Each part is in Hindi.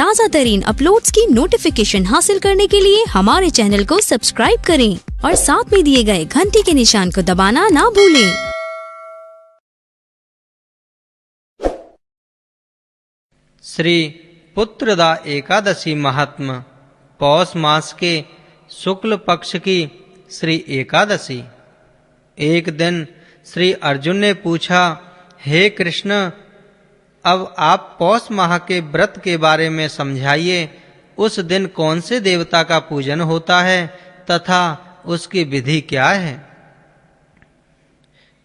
ताज़ा तरीन अपलोड्स की नोटिफिकेशन हासिल करने के लिए हमारे चैनल को सब्सक्राइब करें और साथ में दिए गए घंटी के निशान को दबाना ना भूलें। श्री पुत्रदा एकादशी महात्म्य। पौष मास के शुक्ल पक्ष की श्री एकादशी। एक दिन श्री अर्जुन ने पूछा, हे कृष्ण, अब आप पौष माह के व्रत के बारे में समझाइए। उस दिन कौन से देवता का पूजन होता है तथा उसकी विधि क्या है?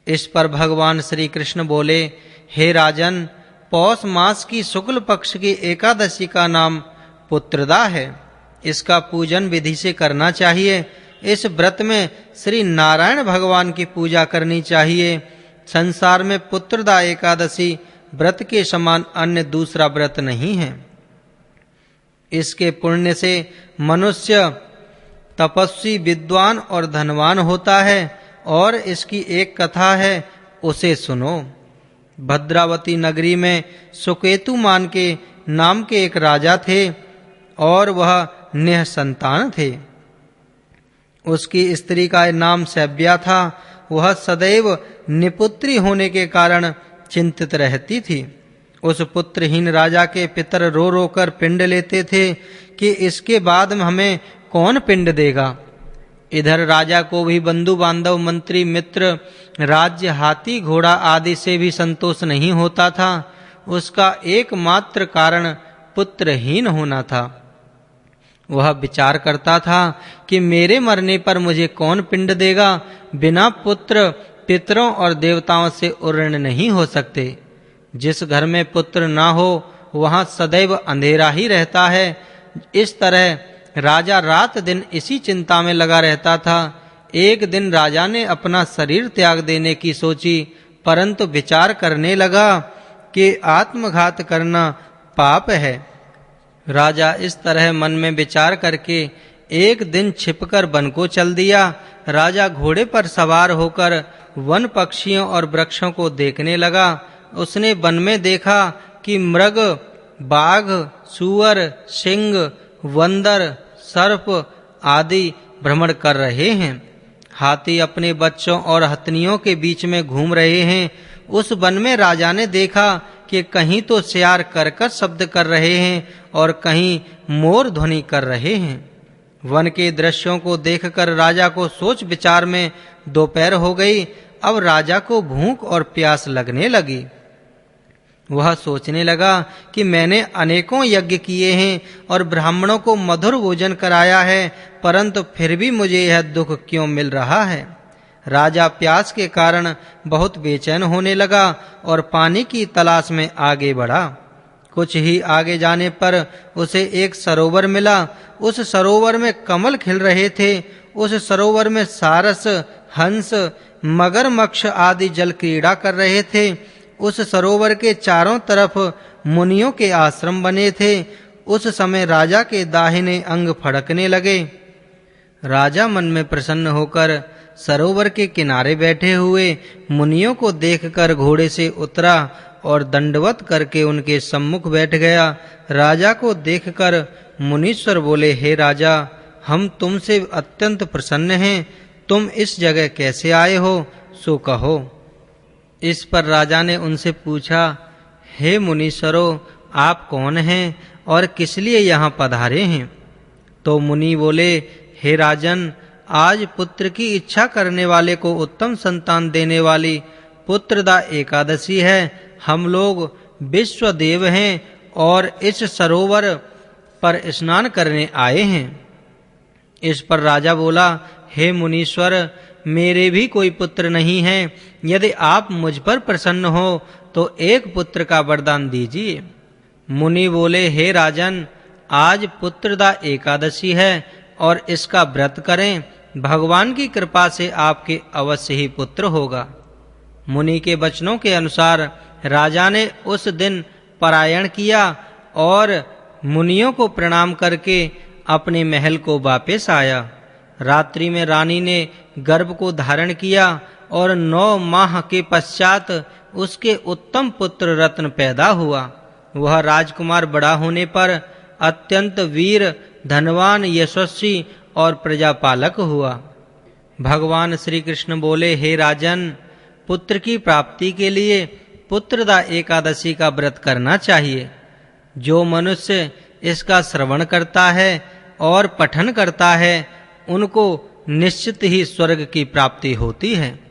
इस पर भगवान श्री कृष्ण बोले, हे राजन, पौष मास की शुक्ल पक्ष की एकादशी का नाम पुत्रदा है। इसका पूजन विधि से करना चाहिए। इस व्रत में श्री नारायण भगवान की पूजा करनी चाहिए। संसार में पुत्रदा एकादशी व्रत के समान अन्य दूसरा व्रत नहीं है। इसके पुण्य से मनुष्य तपस्वी, विद्वान और धनवान होता है। और इसकी एक कथा है, उसे सुनो। भद्रावती नगरी में सुकेतुमान के नाम के एक राजा थे और वह निःसंतान थे। उसकी स्त्री का नाम सैव्या था। वह सदैव निपुत्री होने के कारण चिंतित रहती थी। उस पुत्रहीन राजा के पितर रो रो कर पिंड लेते थे कि इसके बाद हमें कौन पिंड देगा। इधर राजा को भी बंधु बांधव, मंत्री, मित्र, राज्य, हाथी, घोड़ा आदि से भी संतोष नहीं होता था। उसका एकमात्र कारण पुत्रहीन होना था। वह विचार करता था कि मेरे मरने पर मुझे कौन पिंड देगा। बिना पुत्र पितरों और देवताओं से उर्ण नहीं हो सकते। जिस घर में पुत्र ना हो वहां सदैव अंधेरा ही रहता है। इस तरह राजा रात दिन इसी चिंता में लगा रहता था। एक दिन राजा ने अपना शरीर त्याग देने की सोची, परंतु विचार करने लगा कि आत्मघात करना पाप है। राजा इस तरह मन में विचार करके एक दिन छिपकर वन को चल दिया। राजा घोड़े पर सवार होकर वन पक्षियों और वृक्षों को देखने लगा। उसने वन में देखा कि मृग, बाघ, सूअर, सिंह, बंदर, सर्प आदि भ्रमण कर रहे हैं। हाथी अपने बच्चों और हथनियों के बीच में घूम रहे हैं। उस वन में राजा ने देखा कि कहीं तो सियार करकश शब्द कर रहे हैं और कहीं मोर ध्वनि कर रहे हैं। वन के दृश्यों को देखकर राजा को सोच विचार में दोपहर हो गई। अब राजा को भूख और प्यास लगने लगी। वह सोचने लगा कि मैंने अनेकों यज्ञ किए हैं और ब्राह्मणों को मधुर भोजन कराया है, परंतु फिर भी मुझे यह दुख क्यों मिल रहा है। राजा प्यास के कारण बहुत बेचैन होने लगा और पानी की तलाश में आगे बढ़ा। कुछ ही आगे जाने पर उसे एक सरोवर मिला। उस सरोवर में कमल खिल रहे थे। उस सरोवर में सारस, हंस, मगरमच्छ आदि जल क्रीड़ा कर रहे थे। उस सरोवर के चारों तरफ मुनियों के आश्रम बने थे। उस समय राजा के दाहिने अंग फड़कने लगे। राजा मन में प्रसन्न होकर सरोवर के किनारे बैठे हुए मुनियों को देखकर घोड़े से उतरा और दंडवत करके उनके सम्मुख बैठ गया। राजा को देखकर मुनीश्वर बोले, हे राजा, हम तुमसे अत्यंत प्रसन्न हैं। तुम इस जगह कैसे आए हो, सो कहो। इस पर राजा ने उनसे पूछा, हे मुनीश्वरों, आप कौन हैं और किस लिए यहाँ पधारे हैं? तो मुनि बोले, हे राजन, आज पुत्र की इच्छा करने वाले को उत्तम संतान देने वाली पुत्रदा एकादशी है। हम लोग विश्वदेव हैं और इस सरोवर पर स्नान करने आए हैं। इस पर राजा बोला, हे मुनीश्वर, मेरे भी कोई पुत्र नहीं है। यदि आप मुझ पर प्रसन्न हो तो एक पुत्र का वरदान दीजिए। मुनि बोले, हे राजन, आज पुत्रदा एकादशी है और इसका व्रत करें। भगवान की कृपा से आपके अवश्य ही पुत्र होगा। मुनि के वचनों के अनुसार राजा ने उस दिन पलायन किया और मुनियों को प्रणाम करके अपने महल को वापस आया। रात्रि में रानी ने गर्भ को धारण किया और 9 माह के पश्चात उसके उत्तम पुत्र रत्न पैदा हुआ। वह राजकुमार बड़ा होने पर अत्यंत वीर, धनवान, यशस्वी और प्रजापालक हुआ। भगवान श्री कृष्ण बोले, हे राजन, पुत्र की प्राप्ति के लिए पुत्रदा एकादशी का व्रत करना चाहिए। जो मनुष्य इसका श्रवण करता है और पठन करता है, उनको निश्चित ही स्वर्ग की प्राप्ति होती है।